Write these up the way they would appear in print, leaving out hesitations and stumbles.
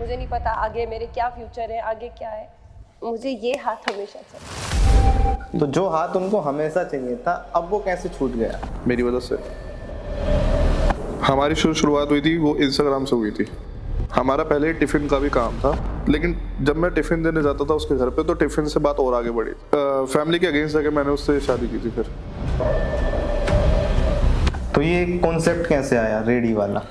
मुझे नहीं पता आगे मेरे क्या फ्यूचर है, आगे क्या है, मुझे ये हाथ हमेशा चाहिए। तो जो हाथ उनको हमेशा चाहिए था, अब वो कैसे छूट गया? मेरी वजह से। हमारी शुरुआत हुई थी वो इंस्टाग्राम से हुई थी। हमारा पहले टिफ़िन का भी काम था, लेकिन जब मैं टिफ़िन देने जाता था उसके घर पे तो टिफ़िन से बात और आगे बढ़ी। फैमिली के अगेंस्ट जाके मैंने उससे शादी की थी फिर। तो ये कॉन्सेप्ट कैसे आया रेडी वाला?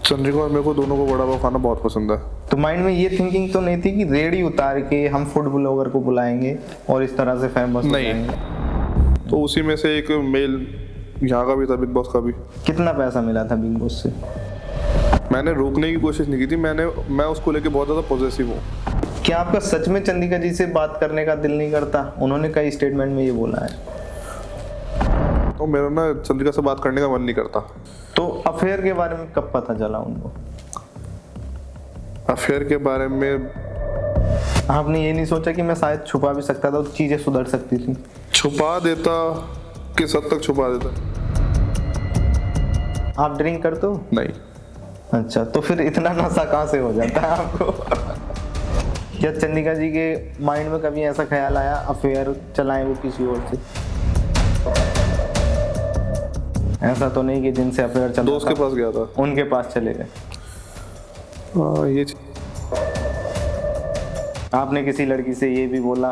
चंद्रिका और मेरे को दोनों को बड़ा पाव खाना बहुत पसंद है। तो माइंड में ये थिंकिंग तो नहीं थी कि रेडी उतार के हम फूड ब्लॉगर को बुलाएंगे और इस तरह से फेमस हो नहीं। जाएंगे? तो उसी में से एक मेल यहाँ का भी था, बिग बॉस का भी। कितना पैसा मिला था बिग बॉस से? मैंने रोकने की कोशिश नहीं की थी, मैं उसको लेके बहुत ज़्यादा पॉजिटिव हूँ। क्या आपका सच में चंद्रिका जी से बात करने का दिल नहीं करता? उन्होंने कई स्टेटमेंट में ये बोला है। तो मेरा ना चंद्रिका से बात करने का मन नहीं करता। तो अफेयर के बारे में कब पता चला उनको? अफेयर के बारे में आपने ये नहीं सोचा कि मैं शायद छुपा भी सकता था, तो चीजें सुधर सकती थी? छुपा देता, किस हद तक छुपा देता? आप ड्रिंक करते हो? नहीं। अच्छा, तो फिर इतना नशा कहाँ से हो जाता है आपको? क्या चंद्रिका जी के माइंड में कभी ऐसा ख्याल आया अफेयर चलाएं वो किसी और से? ऐसा तो नहीं कि जिनसे अफेयर चला दोस्त के पास गया था, उनके पास चले गए? ये आपने किसी लड़की से ये भी बोला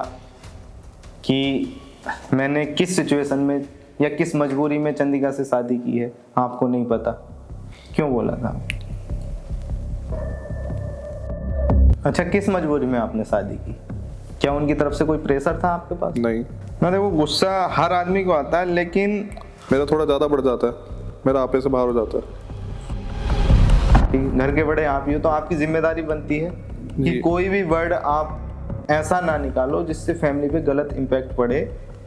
कि मैंने किस सिचुएशन में या किस मजबूरी में चंद्रिका से शादी की है, आपको नहीं पता? क्यों बोला था? अच्छा, किस मजबूरी में आपने शादी की? क्या उनकी तरफ से कोई प्रेशर था आपके पास? नहीं। ना देखो, गुस्सा हर आदमी को आता है, लेकिन मेरा थोड़ा ज़्यादा बढ़ जाता है, मेरा आपे से बाहर हो जाता है। घर के बड़े आप ही हो, तो आपकी जिम्मेदारी बनती है कि जी। कोई भी वर्ड आप ऐसा ना निकालो जिससे फैमिली पे गलत इम्पैक्ट पड़े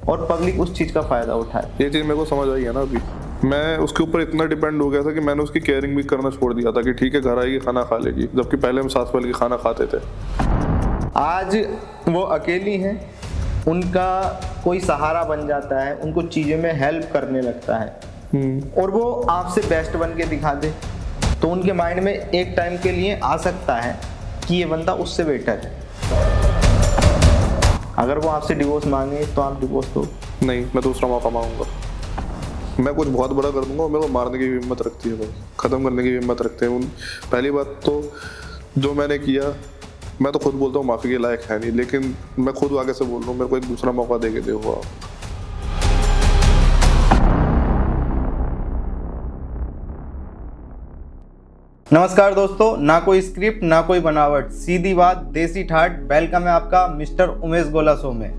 और पब्लिक उस चीज़ का फ़ायदा उठाए। ये चीज़ मेरे को समझ आई है ना अभी। मैं उसके ऊपर इतना डिपेंड हो गया था कि मैंने उसकी केयरिंग भी करना छोड़ दिया था कि ठीक है घर आएगी खाना खा लेगी, जबकि पहले हम सास पहले खाना खाते थे। आज वो अकेली हैं, उनका कोई सहारा बन जाता है, उनको चीज़ों में हेल्प करने लगता है और वो आपसे बेस्ट बन के दिखा दे, तो उनके माइंड में एक टाइम के लिए आ सकता है कि ये बंदा उससे बेटर है। अगर वो आपसे डिवोर्स मांगे तो आप डिवोर्स दो? नहीं, मैं दूसरा मौका मांगूंगा। मैं कुछ बहुत बड़ा कर दूंगा और मेरे को मारने की भी हिम्मत रखती है भाई, ख़त्म करने की भी हिम्मत रखते हैं। पहली बात तो जो मैंने किया, मैं तो खुद बोलता हूँ माफ़ी के लायक है नहीं, लेकिन मैं खुद आगे से बोल रहा हूँ मेरे को एक दूसरा मौका दे के देखो आप। नमस्कार दोस्तों, ना कोई स्क्रिप्ट ना कोई बनावट, सीधी बात देसी ठाट। वेलकम है आपका मिस्टर उमेश गोला शो में।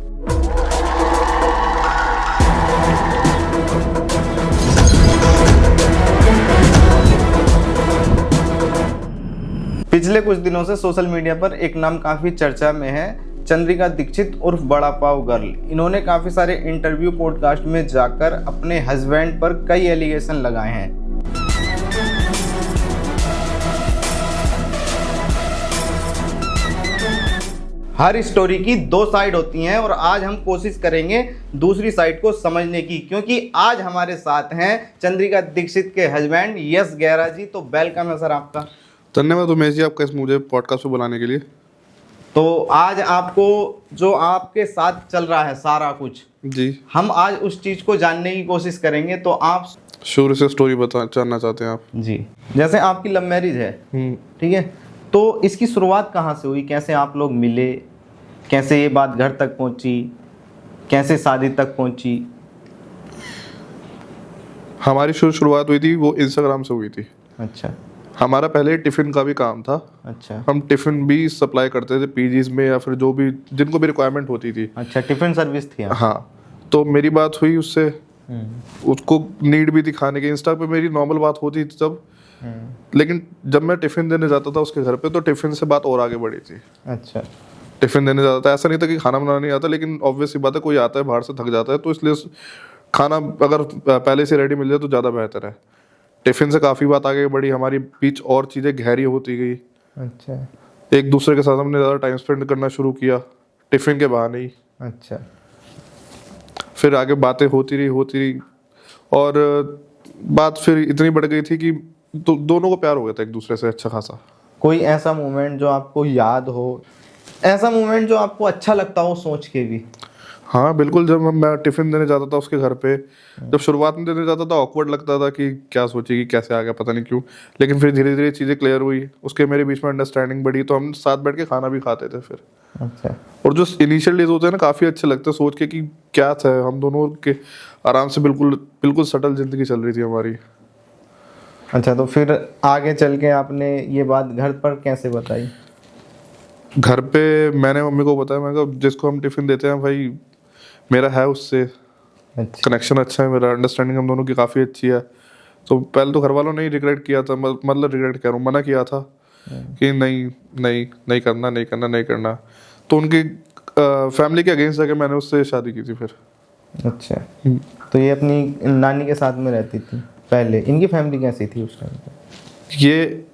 पिछले कुछ दिनों से सोशल मीडिया पर एक नाम काफी चर्चा में है, चंद्रिका दीक्षित उर्फ बड़ा पाव गर्ल। इन्होंने काफी सारे इंटरव्यू पॉडकास्ट में जाकर अपने हस्बैंड पर कई एलिगेशन लगाए हैं। हर स्टोरी की दो साइड होती हैं और आज हम कोशिश करेंगे दूसरी साइड को समझने की, क्योंकि आज हमारे साथ हैं चंद्रिका दीक्षित के हस्बैंड यश गहरा जी। तो वेलकम है सर आपका। धन्यवाद उमेश जी आपका मुझे पॉडकास्ट पे बुलाने के लिए। तो आज आपको जो आपके साथ चल रहा है सारा कुछ जी, हम आज उस चीज को जानने की कोशिश करेंगे। तो आप शुरू से स्टोरी जानना चाहते हैं आप? जी, जैसे आपकी लव मैरिज है, ठीक है, तो इसकी शुरुआत कहाँ से हुई? कैसे आप लोग मिले? कैसे ये बात घर तक पहुंची? कैसे शादी तक पहुंची? हमारी शुरुआत हुई थी वो इंस्टाग्राम से हुई थी। अच्छा हमारा पहले टिफ़िन का भी काम था। अच्छा हम टिफ़िन भी सप्लाई करते थे पीजीज में या फिर जो भी जिनको भी रिक्वायरमेंट होती थी। अच्छा, टिफिन सर्विस थी आपकी? हाँ, तो मेरी बात हुई उससे, उसको नीड भी दिखाने के। इंस्टा पे मेरी नॉर्मल बात होती थी तब, लेकिन जब मैं टिफ़िन देने जाता था उसके घर पे तो टिफ़िन से बात और आगे बढ़ी थी। अच्छा, टिफ़िन देने जाता था, ऐसा नहीं था कि खाना बनाना नहीं आता, लेकिन ऑब्वियस सी बात है कोई आता है बाहर से थक जाता है, तो इसलिए खाना अगर पहले से रेडी मिल जाए तो ज़्यादा बेहतर है। टिफ़िन से काफ़ी बात आगे बढ़ी, हमारी बीच और चीज़ें गहरी होती गई। अच्छा एक दूसरे के साथ हमने ज़्यादा टाइम स्पेंड करना शुरू किया टिफ़िन के बहाने ही। अच्छा, फिर आगे बातें होती रही और बात फिर इतनी बढ़ गई थी कि दोनों को प्यार हो गया था एक दूसरे से अच्छा खासा। कोई ऐसा मोमेंट जो आपको याद हो, ऐसा मोमेंट जो आपको अच्छा लगता हो सोच के भी? हाँ बिल्कुल, जब मैं टिफिन देने जाता था उसके घर पे, जब शुरुआत में देने जाता था ऑकवर्ड लगता था कि क्या सोचेगी, कैसे आ गया पता नहीं क्यों, लेकिन फिर धीरे धीरे चीज़ें क्लियर हुई, उसके मेरे बीच में अंडरस्टैंडिंग बढ़ी, तो हम साथ बैठ के खाना भी खाते थे फिर। अच्छा। और जो इनिशियल डेज होते हैं ना, काफ़ी अच्छे लगते हैं सोच के कि क्या था, हम दोनों के आराम से बिल्कुल बिल्कुल सटल जिंदगी चल रही थी हमारी। अच्छा, तो फिर आगे चल के आपने ये बात घर पर कैसे बताई? घर पे मैंने मम्मी को बताया, मैं कहा जिसको हम टिफिन देते हैं भाई, मेरा है उससे अच्छा। कनेक्शन अच्छा है, मेरा अंडरस्टैंडिंग हम दोनों की काफ़ी अच्छी है। तो पहले तो घर वालों ने ही रिग्रेट किया था, मतलब रिग्रेट कह रहा हूँ, मना किया था कि नहीं नहीं नहीं करना, नहीं करना, नहीं करना। तो उनकी फैमिली के अगेंस्ट जाके मैंने उससे शादी की थी फिर। अच्छा, तो ये अपनी नानी के साथ में रहती थी पहले, इनकी फैमिली कैसी थी उस टाइम पे? ये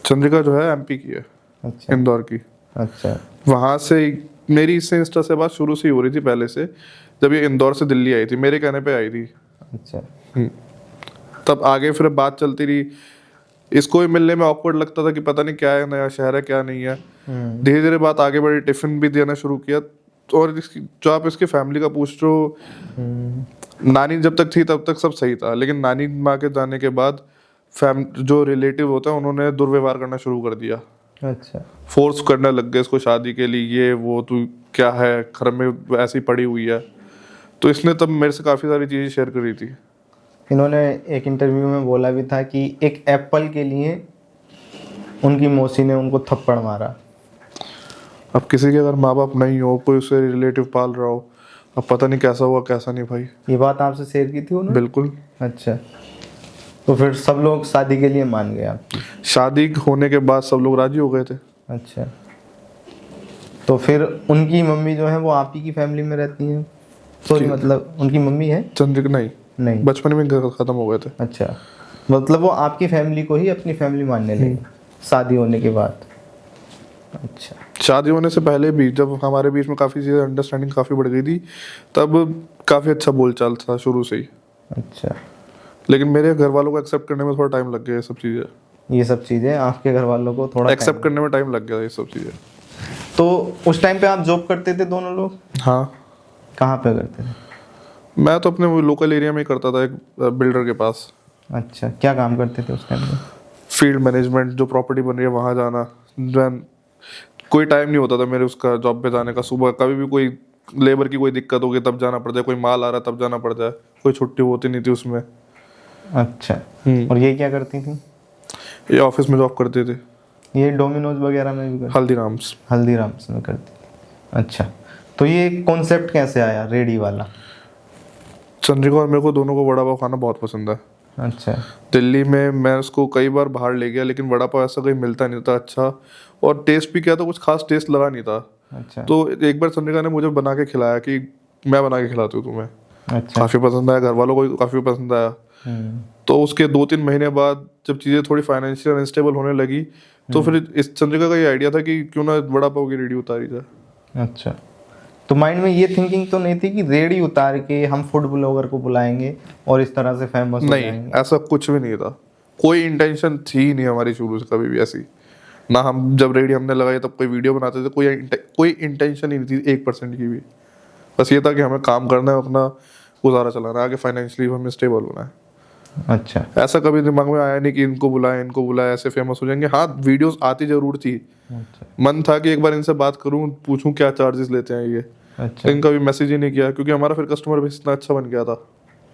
चंद्रिका जो है एमपी की है, अच्छा। इंदौर की। अच्छा। वहाँ से मेरी इससे इंस्टा से बात शुरू से ही हो रही थी पहले से, जब ये इंदौर से दिल्ली आई थी, मेरे कहने पे आई थी। अच्छा। तब आगे फिर बात चलती रही, इसको भी मिलने में ऑकवर्ड लगता था कि पता नहीं क्या है, नया शहर है क्या नहीं है। धीरे धीरे बात आगे बढ़ी, टिफिन भी देना शुरू किया। और जो आप इसकी फैमिली का पूछ रहे हो, नानी जब तक थी तब तक सब सही था, लेकिन नानी माँ के जाने के बाद जो रिलेटिव होता है उन्होंने दुर्व्यवहार करना शुरू कर दिया। अच्छा। फोर्स करने लग गए इसको शादी के लिए, ये वो, तू क्या है घर में ऐसी पड़ी हुई है। तो इसने तब मेरे से काफ़ी सारी चीज़ें शेयर करी थी। इन्होंने एक इंटरव्यू में बोला भी था कि एक एप्पल के लिए उनकी मौसी ने उनको थप्पड़ मारा। अब किसी के अगर माँ बाप नहीं हो, कोई उसे रिलेटिव पाल रहा हो, अब पता नहीं कैसा हुआ कैसा नहीं भाई। ये बात आपसे शेयर की थी उन्होंने? बिल्कुल। अच्छा, तो फिर सब लोग शादी के लिए मान गए आपकी? शादी होने के बाद सब लोग राजी हो गए थे। अच्छा, तो फिर उनकी मम्मी जो है वो आप ही की फैमिली में रहती हैं? सॉरी, मतलब उनकी मम्मी है? चंद्रिका नहीं, बचपन में घर खत्म हो गए थे। अच्छा, मतलब वो आपकी फैमिली को ही अपनी फैमिली मानने लगी शादी होने के बाद? अच्छा। शादी होने से पहले भी जब हमारे बीच में काफ़ी चीज़ें अंडरस्टैंडिंग काफ़ी बढ़ गई थी, तब काफ़ी अच्छा बोलचाल था शुरू से ही। अच्छा, लेकिन मेरे घर वालों को एक्सेप्ट करने में थोड़ा टाइम लग गया ये सब चीज़ें। ये सब चीज़ें आपके घर वालों को थोड़ा एक्सेप्ट करने में टाइम लग गया ये सब चीज़ें। तो उस टाइम पे आप जॉब करते थे दोनों लोग? हाँ। कहाँ पे करते थे? मैं तो अपने वो लोकल एरिया में ही करता था, एक बिल्डर के पास। अच्छा, क्या काम करते थे उस टाइम पे? फील्ड मैनेजमेंट, जो प्रॉपर्टी बन रही है वहाँ जाना। कोई टाइम नहीं होता था मेरे उसका जॉब पे जाने का। सुबह कभी भी कोई लेबर की कोई दिक्कत होगी तब जाना पड़ जाए, कोई माल आ रहा तब जाना पड़ जाए, कोई छुट्टी होती नहीं थी उसमें। अच्छा, और ये क्या करती थी? ये ऑफिस में जॉब करते थे। ये डोमिनोज वगैरह में भी करती? हल्दीराम्स। हल्दीराम्स में करती थी। अच्छा, तो ये कॉन्सेप्ट कैसे आया रेडी वाला? चंद्रिका और मेरे को दोनों को वड़ा पाव खाना बहुत पसंद है। अच्छा। दिल्ली में मैं उसको कई बार बाहर ले गया, लेकिन वड़ा पाव ऐसा कहीं मिलता नहीं था अच्छा, और टेस्ट भी क्या था, कुछ खास टेस्ट लगा नहीं था। अच्छा। तो एक बार चंद्रिका ने मुझे बना के खिलाया कि मैं बना के खिलाती हूँ तुम्हें। अच्छा। काफ़ी पसंद आया, घर वालों को काफ़ी पसंद आया। तो उसके 2-3 महीने बाद जब चीज़ें थोड़ी फाइनेंशियल अनस्टेबल होने लगी, तो फिर इस चंद्रिका का ये आइडिया था कि क्यों ना वड़ा पाव की रेडी उतारी जाए। अच्छा, तो माइंड में ये थिंकिंग तो नहीं थी कि रेडी उतार के हम फूड ब्लॉगर को बुलाएंगे और इस तरह से फेमस हो जाएंगे? नहीं, ऐसा कुछ भी नहीं था, कोई इंटेंशन थी ही नहीं हमारी शुरू से कभी भी ऐसी। ना हम जब रेडी हमने लगाई तब कोई वीडियो बनाते थे, कोई इंटेंशन ही नहीं थी 1% की भी। बस ये था कि हमें काम करना है, अपना गुजारा चलाना है, आगे फाइनेंशियली हमें स्टेबल होना है। अच्छा। ऐसा कभी दिमाग में आया नहीं कि इनको बुलाएं ऐसे फेमस हो जाएंगे। हाँ, वीडियोस आती जरूर थी। अच्छा। मन था कि एक बार इनसे बात करूं, पूछूं क्या चार्जेस लेते हैं ये। अच्छा। लेकिन कभी मैसेज ही नहीं किया, क्योंकि हमारा फिर कस्टमर बेस इतना अच्छा बन गया था।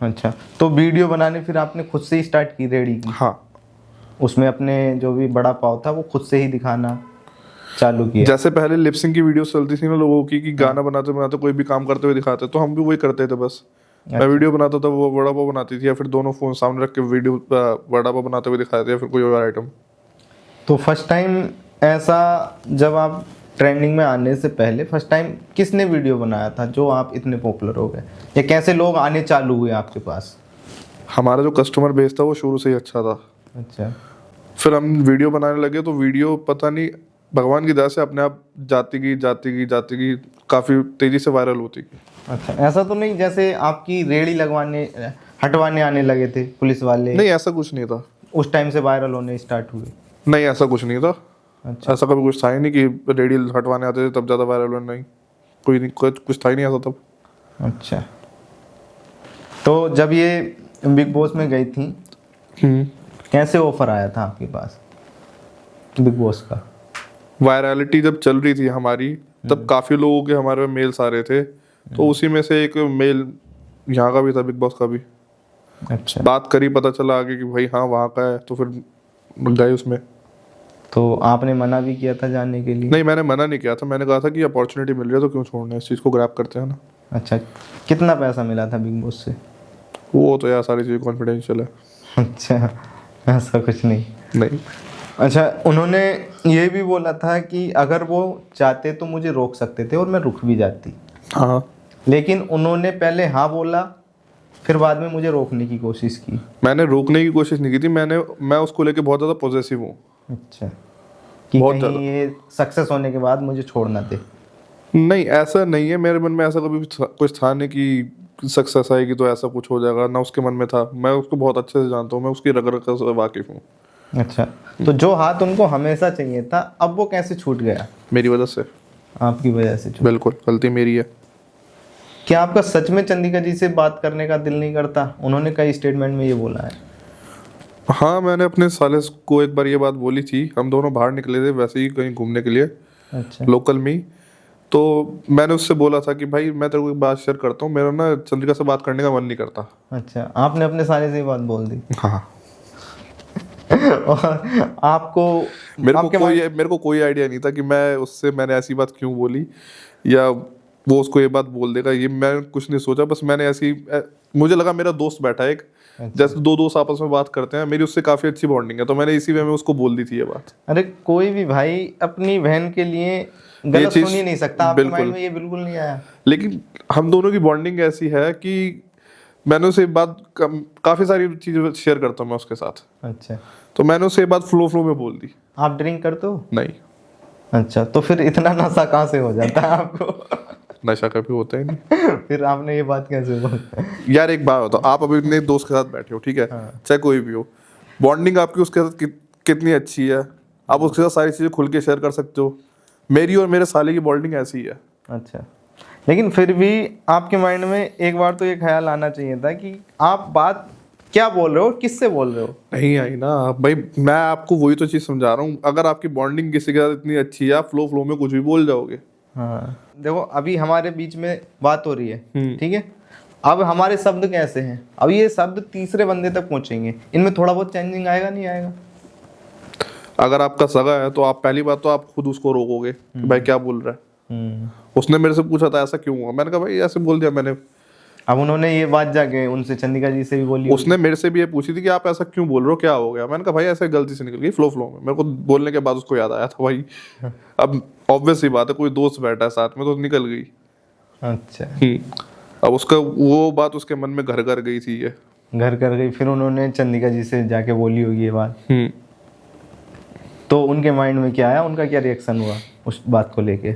अच्छा, तो वीडियो बनाने फिर आपने खुद से ही स्टार्ट की रेडी की? हाँ, उसमें अपने जो भी बड़ा पाव था वो खुद से ही दिखाना चालू किया? जैसे पहले लिपसिंग की वीडियोस चलती थी ना लोगों की, कि गाना बनाते बनाते कोई भी काम करते हुए दिखाते, तो हम भी वही करते थे बस। मैं वीडियो बनाता था, वो वड़ा पाव बनाती थी, या फिर दोनों फोन सामने रख के वीडियो वड़ा पाव बनाते हुए दिखाते, या फिर कोई और आइटम। तो फर्स्ट टाइम ऐसा, जब आप ट्रेंडिंग में आने से पहले फर्स्ट टाइम किसने वीडियो बनाया था जो आप इतने पॉपुलर हो गए, या कैसे लोग आने चालू हुए आपके पास? हमारा जो कस्टमर बेस था वो शुरू से ही अच्छा था। अच्छा। फिर हम वीडियो बनाने लगे तो वीडियो पता नहीं भगवान की दया से अपने आप जाती गई, काफ़ी तेज़ी से वायरल होती गई। अच्छा, ऐसा तो नहीं जैसे आपकी रेडी लगवाने हटवाने आने लगे थे पुलिस वाले? नहीं, ऐसा कुछ नहीं था। उस टाइम से वायरल होने स्टार्ट हुए? नहीं, ऐसा कुछ नहीं था। अच्छा। ऐसा कभी कुछ था ही नहीं कि रेडी हटवाने आते थे तब ज़्यादा वायरल हुआ, नहीं, कोई नहीं, कुछ था ही नहीं ऐसा तब। अच्छा, तो जब ये बिग बॉस में गई थी, कैसे ऑफर आया था आपके पास बिग बॉस का? वायरलिटी जब चल रही थी हमारी, तब काफ़ी लोगों के हमारे मेल्स आ रहे थे, तो उसी में से एक मेल यहाँ का भी था, बिग बॉस का भी। अच्छा, बात करी, पता चला आगे कि भाई हाँ वहाँ का है, तो फिर गए उसमें। तो आपने मना भी किया था जाने के लिए? नहीं, मैंने मना नहीं किया था, मैंने कहा था कि अपॉर्चुनिटी मिल रही है तो क्यों छोड़ना है, इस चीज़ को ग्रैब करते हैं ना। अच्छा, कितना पैसा मिला था बिग बॉस से? वो तो यार सारी चीज़ें कॉन्फिडेंशियल है। अच्छा, ऐसा कुछ नहीं। नहीं, अच्छा, उन्होंने ये भी बोला था कि अगर वो चाहते तो मुझे रोक सकते थे और मैं रुक भी जाती, हाँ, लेकिन उन्होंने पहले हाँ बोला, फिर बाद में मुझे रोकने की कोशिश की। मैंने रोकने की कोशिश नहीं की थी, मैं उसको लेके बहुत ज़्यादा पॉजेसिव हूँ। अच्छा, कि बहुत कहीं ज़्यादा। ये सक्सेस होने के बाद मुझे छोड़ना दे। नहीं, ऐसा नहीं है, मेरे मन में ऐसा कभी कुछ था नहीं कि सक्सेस आएगी तो ऐसा कुछ हो जाएगा, ना उसके मन में था। मैं उसको बहुत अच्छे से जानता हूँ, मैं उसकी रग रग से वाकिफ हूँ। अच्छा, तो जो हाथ उनको हमेशा चाहिए था, अब वो कैसे छूट गया? मेरी वजह से। आपकी वजह से छूट? बिल्कुल, गलती मेरी है। क्या आपका सच में चंदिका जी से बात करने का दिल नहीं करता? उन्होंने कई स्टेटमेंट में ये बोला है। हाँ, मैंने अपने साले को एक बार ये बात बोली थी, हम दोनों बाहर निकले थे वैसे ही कहीं घूमने के लिए, अच्छा, लोकल में ही। तो मैंने उससे बोला था कि भाई मैं तेरे को एक बात शेयर करता हूँ, मेरा ना चंद्रिका से बात करने का मन नहीं करता। अच्छा, आपने अपने साले से ये बात बोल दी? हाँ। और आपको मेरे को कोई आइडिया नहीं था कि मैंने ऐसी बात क्यों बोली, या वो उसको ये बात बोल देगा, ये मैं कुछ नहीं सोचा। बस मैंने मुझे लगा मेरा दोस्त बैठा है एक, जैसे दो दोस्त आपस में बात करते हैं, मेरी उससे काफी अच्छी बॉन्डिंग है, तो मैंने इसी वे में उसको बोल दी थी ये बात। अरे कोई भी भाई अपनी बहन के लिए गलत चीज़- सुन ही नहीं सकता। आपके बिल्कुल। माइंड में ये बिल्कुल नहीं आया? लेकिन हम दोनों की बॉन्डिंग ऐसी है कि मैंने उसे बात काफी सारी चीजें शेयर करता हूँ मैं उसके साथ, अच्छा, तो मैंने उसे ये बात फ्लो में बोल दी। आप ड्रिंक करते हो? नहीं, अच्छा, तो फिर इतना नशा कहाँ से हो जाता है आपको? नशा कभी होता ही नहीं। फिर आपने ये बात कैसे बोली? यार एक बात बताओ, आप अभी अपने दोस्त के साथ बैठे हो, ठीक है, चाहे कोई भी हो, बॉन्डिंग आपकी उसके साथ कितनी अच्छी है, आप उसके साथ सारी चीजें खुल के शेयर कर सकते हो। मेरी और मेरे साले की बॉन्डिंग ऐसी है। अच्छा, लेकिन फिर भी आपके माइंड में एक बार तो ये ख्याल आना चाहिए था कि आप बात क्या बोल रहे हो, किससे बोल रहे हो? नहीं आई ना भाई, मैं आपको वही तो चीज समझा रहा हूँ। अगर आपकी बॉन्डिंग किसी के साथ इतनी अच्छी है, आप फ्लो में कुछ भी बोल जाओगे। हाँ, देखो अभी हमारे बीच में बात हो रही है, ठीक है, अब हमारे शब्द कैसे हैं, अब ये शब्द तीसरे बंदे तक पहुंचेंगे, इनमें थोड़ा बहुत चेंजिंग आएगा नहीं आएगा? अगर आपका सगा है तो आप पहली बात तो आप खुद उसको रोकोगे कि भाई क्या बोल रहा है। उसने मेरे से पूछा था ऐसा क्यों हुआ, मैंने कहा भाई ऐसे बोल दिया मैंने। अब उन्होंने ये बात जाके उनसे चंदिका जी से भी बोली? उसने मेरे से भी ये पूछी थी कि आप ऐसा क्यों बोल रहे हो, क्या हो गया। मैंने कहा भाई ऐसे गलती से निकल गई फ्लो में। मेरे को बोलने के बाद उसको याद आया था भाई, अब ऑब्वियस सी बात है, कोई दोस्त बैठा है साथ में तो निकल गई। अच्छा, अब उसका वो बात उसके मन में घर कर गई थी, ये घर कर गई, फिर उन्होंने चंदिका जी से जाके बोली होगी ये बात। तो उनके माइंड में क्या आया, उनका क्या रिएक्शन हुआ उस बात को लेके?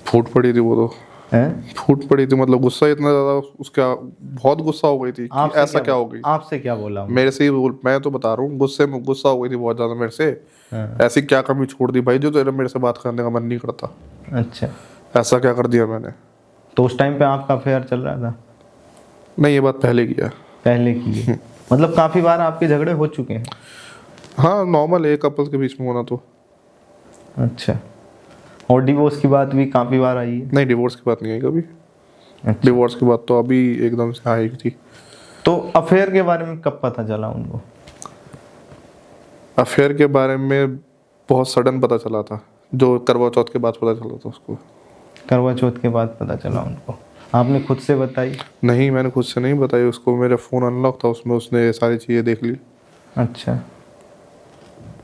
फूट पड़ी थी वो तो, हैं? फूट पड़ी थी, मतलब गुस्सा इतना ज्यादा उसका, बहुत गुस्सा हो गई थी कि ऐसा क्या हो गई। आपसे क्या बोला? मेरे से ही मैं तो बता रहा हूँ, गुस्से में गुस्सा हो गई थी बहुत ज्यादा मेरे से। ऐसी क्या कमी छोड़ दी भाई जो तेरा मेरे से बात करने का मन नहीं करता। अच्छा, ऐसा क्या कर दिया मैंने? तो उस टाइम पे आपका अफेयर चल रहा था? नहीं, ये बात पहले की है। पहले की है? मतलब काफी बार आपके झगड़े हो चुके हैं? हाँ, नॉर्मल है कपल्स के बीच में होना तो। अच्छा, और डिवोर्स की बात भी काफी बार आई है? नहीं, डिवोर्स की बात नहीं आई कभी। अच्छा, डिवोर्स की बात तो अभी एकदम से आई थी। तो अफेयर के बारे में कब पता चला उनको? अफेयर के बारे में बहुत सडन पता चला था, जो करवा चौथ के बाद पता चला था उसको। करवा चौथ के बाद पता चला उनको? आपने खुद से बताई? नहीं, मैंने खुद से नहीं बताई उसको, मेरा फ़ोन अनलॉक था उसमें, उसने सारी चीज़ें देख ली। अच्छा,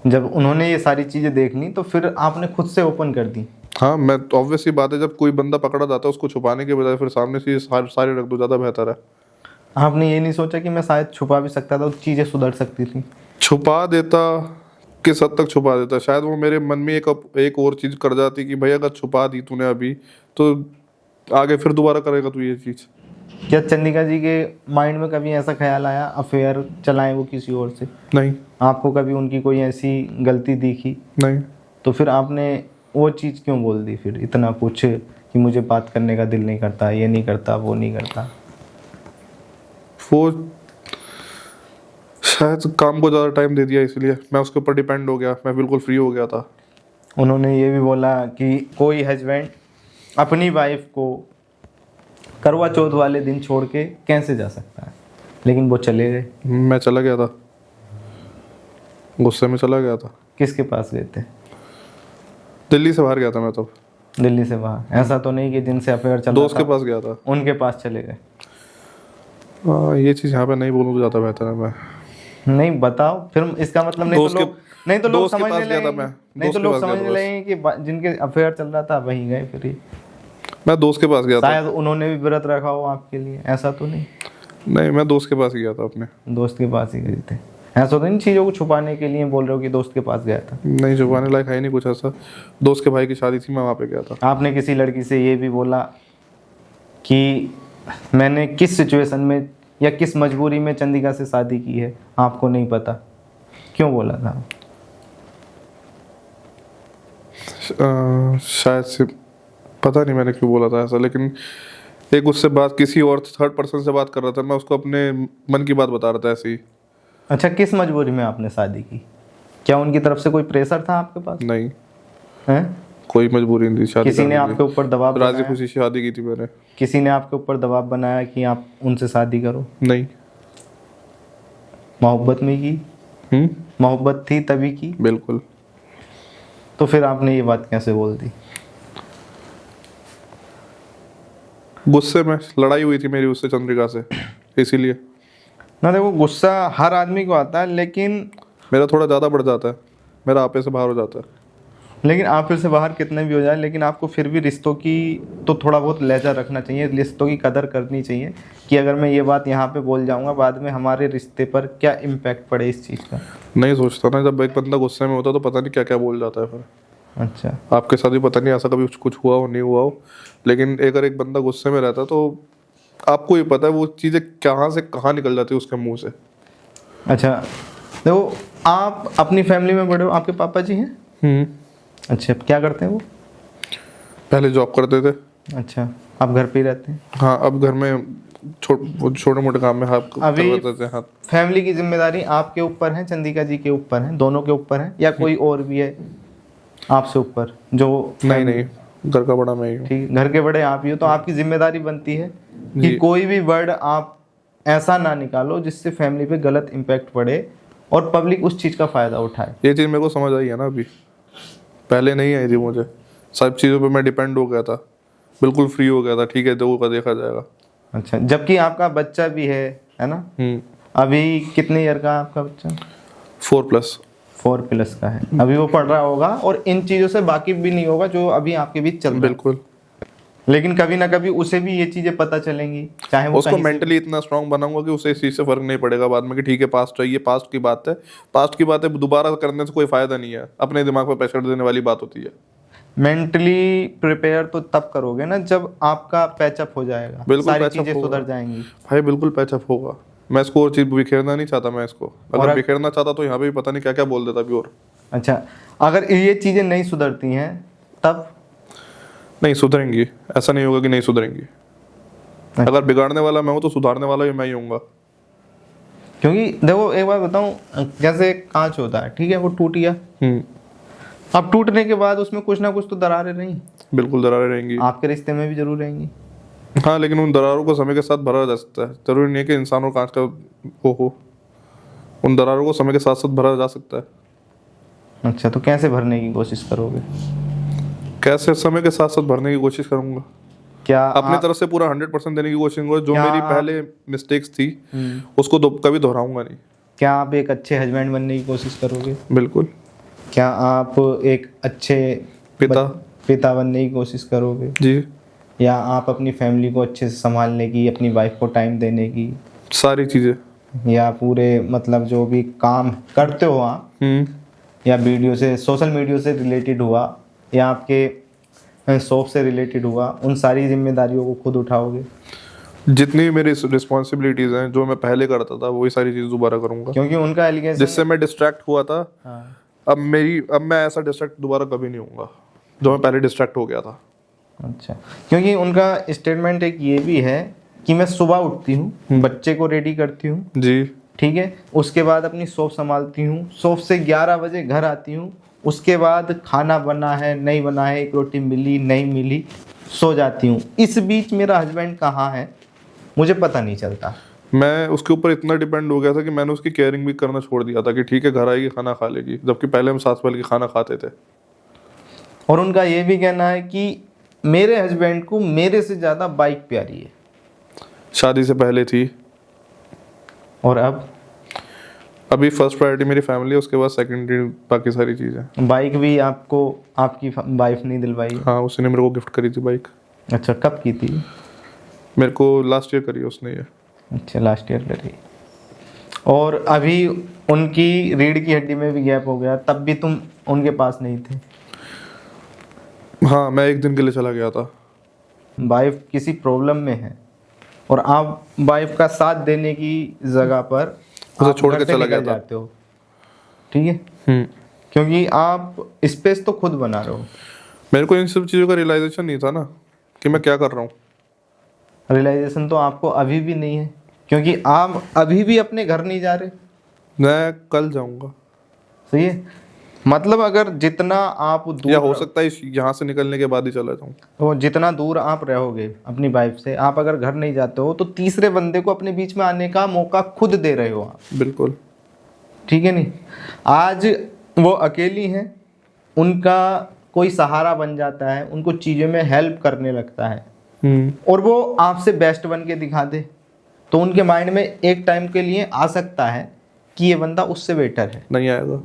जब उन्होंने ये सारी चीज़ें देख ली तो फिर आपने खुद से ओपन कर दी? हाँ, मैं तो ऑब्वियस सी बात है, जब कोई बंदा पकड़ा जाता है उसको छुपाने के बजाय फिर सामने से सारे रख दो, ज़्यादा बेहतर है। आपने ये नहीं सोचा कि मैं शायद छुपा भी सकता था, चीज़ें सुधर सकती थी? छुपा देता, किस हद तक छुपा देता, शायद वो मेरे मन में एक और चीज़ कर जाती कि भाई अगर छुपा दी तूने अभी तो आगे फिर दोबारा करेगा तू ये चीज़। क्या चंदिका जी के माइंड में कभी ऐसा ख्याल आया अफेयर चलाएं वो किसी और से? नहीं। आपको कभी उनकी कोई ऐसी गलती दिखी? नहीं। तो फिर आपने वो चीज़ क्यों बोल दी फिर इतना कुछ कि मुझे बात करने का दिल नहीं करता, ये नहीं करता, वो नहीं करता? वो शायद काम को ज़्यादा टाइम दे दिया इसलिए मैं उसके ऊपर डिपेंड हो गया, मैं बिल्कुल फ्री हो गया था। उन्होंने ये भी बोला कि कोई हस्बैंड अपनी वाइफ को करवा चौथ वाले दिन छोड़ के कैसे जा सकता है, लेकिन वो चले गए। मैं चला गया था, गुस्से में चला गया था। किसके पास गए थे? दिल्ली से बाहर गया था मैं तब। दिल्ली से बाहर? ऐसा तो नहीं कि जिनसे अफेयर चल रहा दोस्त था के पास गया था, उनके पास चले गए? ये चीज़ यहाँ पे नहीं बोलूँ तो ज़्यादा बेहतर है। मैं नहीं बताओ फिर, इसका मतलब नहीं तो लोग दोस्त के समझने पास गया था लगेंगे, मैं। नहीं तो दोस्त के लोग पास गया समझने था बस। लगेंगे कि जिनके अफेयर चल रहा था वहीं गए फिर ही। मैं दोस्त के पास गया था। शायद उन्होंने भी व्रत रखा हो आपके लिए, ऐसा तो नहीं? नहीं, मैं दोस्त के पास ही गया था अपने। दोस्त के पास ही गए थे? ऐसा तो नहीं चीज़ों को छुपाने के लिए बोल रहे हो कि दोस्त के पास गया था? नहीं, छुपाने लायक है ही नहीं कुछ ऐसा। दोस्त के भाई की शादी थी, मैं वहाँ पे गया था। आपने किसी लड़की से ये भी बोला कि मैंने किस सिचुएशन में या किस मजबूरी में चंदिका से शादी की है, आपको नहीं पता? क्यों बोला था? शायद से पता नहीं मैंने क्यों बोला था ऐसा, लेकिन एक उससे बात किसी और थर्ड पर्सन से बात कर रहा था, मैं उसको अपने मन की बात बता रहा था ऐसे ही। अच्छा, किस मजबूरी में आपने शादी की? क्या उनकी तरफ से कोई प्रेशर था आपके पास? नहीं, हैं? कोई मजबूरी नहीं थी शादी किसी ने करने की। आपके ऊपर दबाव राजी बनाया? खुशी से शादी की थी मैंने। किसी ने आपके ऊपर दबाव बनाया कि आप उनसे शादी करो? नहीं। मोहब्बत में की? मोहब्बत थी तभी की? बिल्कुल। तो फिर आपने ये बात कैसे बोल दी? गुस्से में लड़ाई हुई थी मेरी उससे, चंद्रिका से, इसीलिए। ना देखो, गुस्सा हर आदमी को आता है, लेकिन मेरा थोड़ा ज़्यादा बढ़ जाता है, मेरा आपे से बाहर हो जाता है। लेकिन आप फिर से बाहर कितने भी हो जाए, लेकिन आपको फिर भी रिश्तों की तो थोड़ा बहुत लहजा रखना चाहिए, रिश्तों की कदर करनी चाहिए कि अगर मैं ये बात यहाँ पे बोल जाऊँगा बाद में हमारे रिश्ते पर क्या इम्पैक्ट पड़े इस चीज़ का। नहीं सोचता ना, जब एक बंदा गुस्से में होता है तो पता नहीं क्या क्या बोल जाता है फिर। अच्छा, आपके साथ भी पता नहीं ऐसा कभी कुछ हुआ हो नहीं हुआ हो, लेकिन अगर एक बंदा गुस्से में रहता है तो आपको ही पता है वो चीज़ें कहाँ से कहाँ निकल जाती है उसके मुंह से। अच्छा देखो, आप अपनी फैमिली में बड़े हो, आपके पापा जी हैं? अच्छा, क्या करते हैं वो? पहले जॉब करते थे। अच्छा, आप घर पे ही रहते हैं? हाँ, अब घर में छोटे मोटे काम में हाथ अभी करते थे। हाँ, फैमिली की जिम्मेदारी आपके ऊपर है, चंदिका जी के ऊपर है, दोनों के ऊपर है, या कोई और भी है आपसे ऊपर जो? नहीं, घर का बड़ा मैं ही हूँ। ठीक, घर के बड़े आप ही हो, तो आपकी जिम्मेदारी बनती है कि कोई भी वर्ड आप ऐसा ना निकालो जिससे फैमिली पे गलत इम्पैक्ट पड़े और पब्लिक उस चीज़ का फ़ायदा उठाए। ये चीज़ मेरे को समझ आई है ना अभी, पहले नहीं आई थी मुझे। सब चीज़ों पे मैं डिपेंड हो गया था, बिल्कुल फ्री हो गया था। ठीक है, जो देखा जाएगा। अच्छा, जबकि आपका बच्चा भी है ना? अभी कितने ईयर का है आपका बच्चा? 4+। 4+ का है। अभी वो पढ़ रहा होगा और इन चीज़ों से वाकिफ भी नहीं होगा जो अभी आपके बीच चल रहा है। बिल्कुल। लेकिन कभी ना कभी उसे भी ये चीज़ें पता चलेंगी, चाहे वो उसको मेंटली इतना स्ट्रांग बनाऊंगा कि उसे इस चीज़ से फर्क नहीं पड़ेगा बाद में कि ठीक है पास्ट है, ये पास्ट की बात है। पास्ट की बात है, दोबारा करने से कोई फायदा नहीं है, अपने दिमाग पर प्रेशर देने वाली बात होती है। मेंटली प्रिपेयर तो तब करोगे ना जब आपका पैचअप हो जाएगा, बिल्कुल सारी पैचअप चीजें होगा। सुधर जाएंगी। भाई बिल्कुल पैचअप होगा। मैं इसको और चीज़ बिखेरना नहीं चाहता। मैं इसको अगर बिखेरना चाहता तो यहाँ पे भी पता नहीं क्या क्या बोल देता अभी। और अच्छा, अगर ये चीजें नहीं सुधरती हैं तब? नहीं सुधरेंगी, ऐसा नहीं होगा कि नहीं सुधरेंगी। अगर बिगाड़ने वाला मैं हूँ तो सुधारने वाला भी मैं ही हूँगा। क्योंकि देखो, एक बात बताऊं, जैसे कांच होता है, ठीक है, वो टूट गया, अब टूटने के बाद उसमें कुछ ना कुछ तो दरारें रही। बिल्कुल दरारें रहेंगी, आपके रिश्ते में भी जरूर रहेंगी। हाँ, लेकिन उन दरारों को समय के साथ भरा जा सकता है। जरूरी नहीं है कि इंसान और कांच का वो हो, उन दरारों को समय के साथ साथ भरा जा सकता है। अच्छा, तो कैसे भरने की कोशिश करोगे? कैसे? समय के साथ साथ भरने की कोशिश करूंगा। क्या अपनी तरफ से पूरा 100% देने की कोशिश करूंगा। जो मेरी पहले मिस्टेक्स थी उसको कभी दोहराऊंगा नहीं। क्या आप एक अच्छे हस्बैंड बनने की कोशिश करोगे? बिल्कुल। क्या आप एक अच्छे पिता बनने की कोशिश करोगे? जी। या आप अपनी फैमिली को अच्छे से संभालने की, अपनी वाइफ को टाइम देने की, सारी चीज़ें, या पूरे मतलब जो भी काम करते हो आप, या वीडियो से, सोशल मीडिया से रिलेटेड हुआ या आपके शॉप से रिलेटेड हुआ, उन सारी जिम्मेदारियों को खुद उठाओगे? जितनी भी मेरी रिस्पॉन्सिबिलिटीज हैं जो मैं पहले करता था वही सारी चीज़ दोबारा करूंगा। क्योंकि उनका एलिगेशन जिससे मैं डिस्ट्रैक्ट हुआ था, अब मैं ऐसा डिस्ट्रैक्ट दोबारा कभी नहीं होऊंगा जो मैं पहले डिस्ट्रैक्ट हो गया था। अच्छा, क्योंकि उनका स्टेटमेंट एक ये भी है कि मैं सुबह उठती हूँ, बच्चे को रेडी करती हूँ, जी ठीक है, उसके बाद अपनी शॉप संभालती हूँ, शॉप से 11 बजे घर आती हूँ, उसके बाद खाना बना है नहीं बना है, एक रोटी मिली नहीं मिली, सो जाती हूँ। इस बीच मेरा हस्बैंड कहाँ है मुझे पता नहीं चलता। मैं उसके ऊपर इतना डिपेंड हो गया था कि मैंने उसकी केयरिंग भी करना छोड़ दिया था कि ठीक है घर आएगी खाना खा लेगी, जबकि पहले हम साथ मिल के खाना खाते थे। और उनका ये भी कहना है कि मेरे हस्बैंड को मेरे से ज़्यादा बाइक प्यारी है। शादी से पहले थी, और अब अभी फर्स्ट प्रायोरिटी मेरी फैमिली है, उसके बाद सेकेंडरी बाकी सारी चीज़ें। बाइक भी आपको आपकी वाइफ ने दिलवाई है? हाँ, उसने मेरे को गिफ्ट करी थी बाइक। अच्छा, कब की थी? मेरे को लास्ट ईयर करी है उसने ये। अच्छा, लास्ट ईयर करी। और अभी उनकी रीढ़ की हड्डी में भी गैप हो गया, तब भी तुम उनके पास नहीं थे? हाँ, मैं एक दिन के लिए चला गया था। वाइफ किसी प्रॉब्लम में है और आप वाइफ का साथ देने की जगह पर उसे आप छोड़ घर के से चला निकल गया था। जाते हो, ठीक है, क्योंकि आप स्पेस तो खुद बना रहे हो। मेरे को इन सब चीज़ों का रियलाइजेशन नहीं था ना कि मैं क्या कर रहा हूँ। रियलाइजेशन तो आपको अभी भी नहीं है, क्योंकि आप अभी भी अपने घर नहीं जा रहे। मैं कल जाऊँगा, सही है, मतलब अगर जितना आप दूर या हो सकता है यहाँ से निकलने के बाद ही चला जाऊँ। तो जितना दूर आप रहोगे अपनी वाइफ से, आप अगर घर नहीं जाते हो तो तीसरे बंदे को अपने बीच में आने का मौका खुद दे रहे हो आप। बिल्कुल, ठीक है नहीं, आज वो अकेली हैं, उनका कोई सहारा बन जाता है, उनको चीज़ों में हेल्प करने लगता है, और वो आपसे बेस्ट बन के दिखा दे तो उनके माइंड में एक टाइम के लिए आ सकता है कि ये बंदा उससे बेटर है। नहीं आएगा।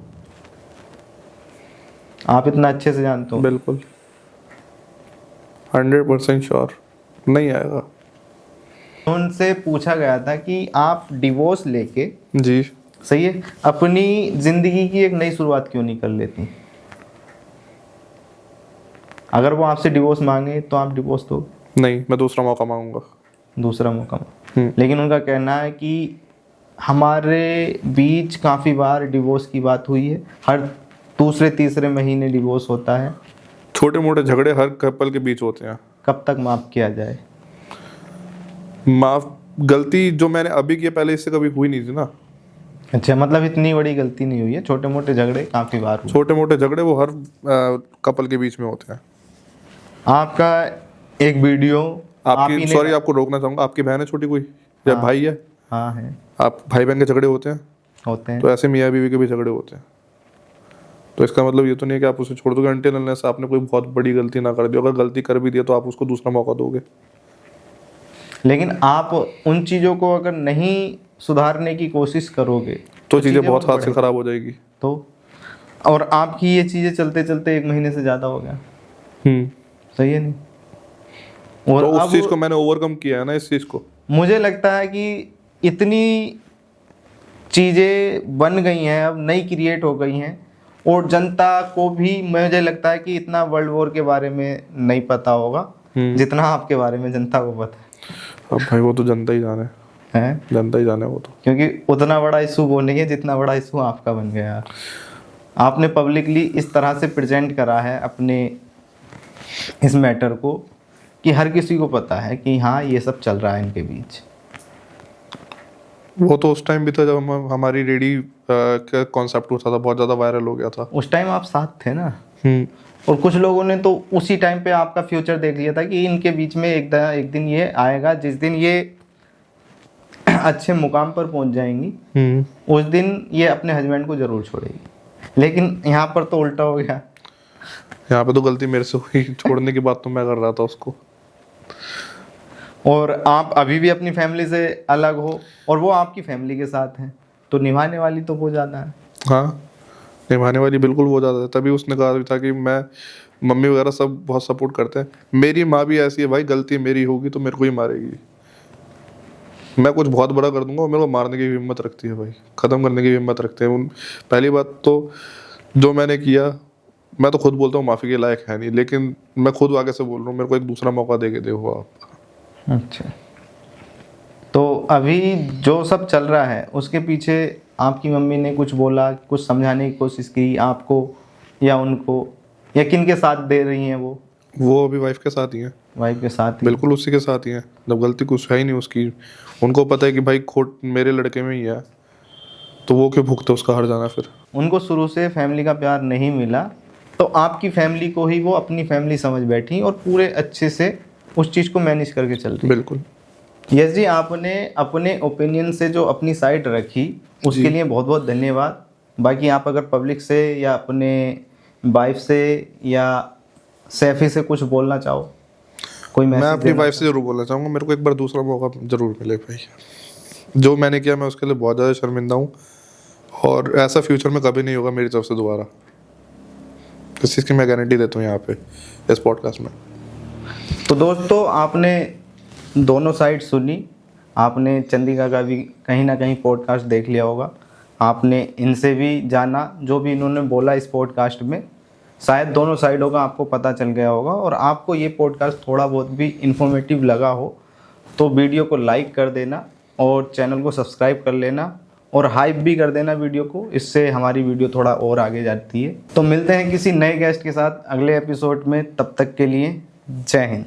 आप इतना अच्छे से जानते हो। बिल्कुल 100% श्योर नहीं आएगा। उनसे पूछा गया था कि आप डिवोर्स लेके, जी, सही है, अपनी जिंदगी की एक नई शुरुआत क्यों नहीं कर लेती? अगर वो आपसे डिवोर्स मांगे तो आप डिवोर्स दो? नहीं, मैं दूसरा मौका मांगूंगा। दूसरा मौका। लेकिन उनका कहना है कि हमारे बीच काफ़ी बार डिवोर्स की बात हुई है, हर दूसरे तीसरे महीने डिवोर्स होता है। छोटे मोटे झगड़े हर कपल के बीच होते हैं। कब तक माफ़ किया जाए? माफ गलती जो मैंने अभी की है, पहले इससे कभी हुई नहीं थी ना। अच्छा, मतलब इतनी बड़ी गलती नहीं हुई है, छोटे मोटे झगड़े काफ़ी बार हुए। छोटे मोटे झगड़े वो हर कपल के बीच में होते हैं। आपका एक वीडियो आपकी, सॉरी आपको रोकना चाहूंगा, आपकी बहन है छोटी कोई या भाई है? हाँ है, आप भाई बहन के झगड़े होते हैं? होते हैं। तो ऐसे मियाँ बीवी के भी झगड़े होते हैं। तो इसका मतलब ये तो नहीं है कि आप उसे छोड़ दोगे अनटिल अनलेस आपने कोई बहुत बड़ी गलती ना कर दी। अगर गलती कर भी दिया तो आप उसको दूसरा मौका दोगे। लेकिन आप उन चीज़ों को अगर नहीं सुधारने की कोशिश करोगे तो चीज़ें बहुत हाथ से खराब हो जाएगी। तो और आपकी ये चीज़ें चलते चलते 1 महीने से ज़्यादा हो गया। सही है नहीं? और तो उस अब चीज़ को मैंने ओवरकम किया है ना, इस चीज़ को। मुझे लगता है कि इतनी चीज़ें बन गई हैं, अब नई क्रिएट हो गई हैं, और जनता को भी मुझे लगता है कि इतना वर्ल्ड वॉर के बारे में नहीं पता होगा जितना आपके बारे में जनता को पता है। अब भाई वो तो जनता ही जाने है, जनता ही जाने वो तो, क्योंकि उतना बड़ा इशू वो नहीं है जितना बड़ा इशू आपका बन गया। आपने पब्लिकली इस तरह से प्रेजेंट करा है अपने इस मैटर को कि हर किसी को पता है कि हाँ ये सब चल रहा है इनके बीच। वो तो उस टाइम भी था जब हमारी रेडी का कॉन्सेप्ट उठा था, बहुत ज़्यादा वायरल हो गया था। उस टाइम आप साथ थे ना, और कुछ लोगों ने तो उसी टाइम पे आपका फ्यूचर देख लिया था कि इनके बीच में एक दिन ये आएगा जिस दिन ये अच्छे मुकाम पर पहुंच जाएंगी, उस दिन ये अपने हस्बैंड को जरूर छोड़ेगी। लेकिन यहाँ पर तो उल्टा हो गया। यहाँ पे तो गलती मेरे से हुई, छोड़ने की बात तो मैं कर रहा था उसको। और आप अभी भी अपनी फैमिली से अलग हो और वो आपकी फैमिली के साथ हैं, तो निभाने वाली तो वो ज़्यादा है। हाँ, निभाने वाली बिल्कुल वो ज़्यादा है। तभी उसने कहा भी था कि मैं, मम्मी वगैरह सब बहुत सपोर्ट करते हैं। मेरी माँ भी ऐसी है भाई, गलती मेरी होगी तो मेरे को ही मारेगी। मैं कुछ बहुत बड़ा कर दूंगा और मेरे को मारने की हिम्मत रखती है भाई, ख़त्म करने की हिम्मत रखते हैं। पहली बात तो जो मैंने किया, मैं तो खुद बोलता हूँ माफ़ी के लायक है नहीं, लेकिन मैं खुद आगे से बोल रहा हूँ मेरे को एक दूसरा मौका दे के देखो आप। अच्छा, तो अभी जो सब चल रहा है उसके पीछे आपकी मम्मी ने कुछ बोला, कुछ समझाने की कोशिश की आपको या उनको, या किन के साथ दे रही हैं वो अभी वाइफ के साथ ही हैं। वाइफ के साथ ही? बिल्कुल उसी के साथ ही हैं, जब गलती कुछ है ही नहीं उसकी, उनको पता है कि भाई खोट मेरे लड़के में ही है, तो वो क्यों भुगते उसका हर जाना फिर। उनको शुरू से फैमिली का प्यार नहीं मिला, तो आपकी फैमिली को ही वो अपनी फैमिली समझ बैठी और पूरे अच्छे से उस चीज़ को मैनेज करके चल रही। बिल्कुल। यस जी, आपने अपने ओपिनियन से जो अपनी साइड रखी उसके लिए बहुत बहुत धन्यवाद। बाकी आप अगर पब्लिक से या अपने वाइफ से या सैफी से कुछ बोलना चाहो, कोई मैसेज? मैं अपनी वाइफ से जरूर बोलना चाहूँगा, मेरे को एक बार दूसरा मौका जरूर मिले भाई। जो मैंने किया मैं उसके लिए बहुत ज़्यादा शर्मिंदा हूँ, और ऐसा फ्यूचर में कभी नहीं होगा मेरी तरफ से दोबारा। इस चीज़ की मैं गारंटी देता हूँ यहाँ पे इस पॉडकास्ट में। तो दोस्तों, आपने दोनों साइड सुनी, आपने चंदिका का भी कहीं ना कहीं पॉडकास्ट देख लिया होगा, आपने इनसे भी जाना जो भी इन्होंने बोला इस पॉडकास्ट में, शायद दोनों साइडों का आपको पता चल गया होगा। और आपको ये पॉडकास्ट थोड़ा बहुत भी इन्फॉर्मेटिव लगा हो तो वीडियो को लाइक कर देना और चैनल को सब्सक्राइब कर लेना और हाइप भी कर देना वीडियो को, इससे हमारी वीडियो थोड़ा और आगे जाती है। तो मिलते हैं किसी नए गेस्ट के साथ अगले एपिसोड में, तब तक के लिए जय हिंद।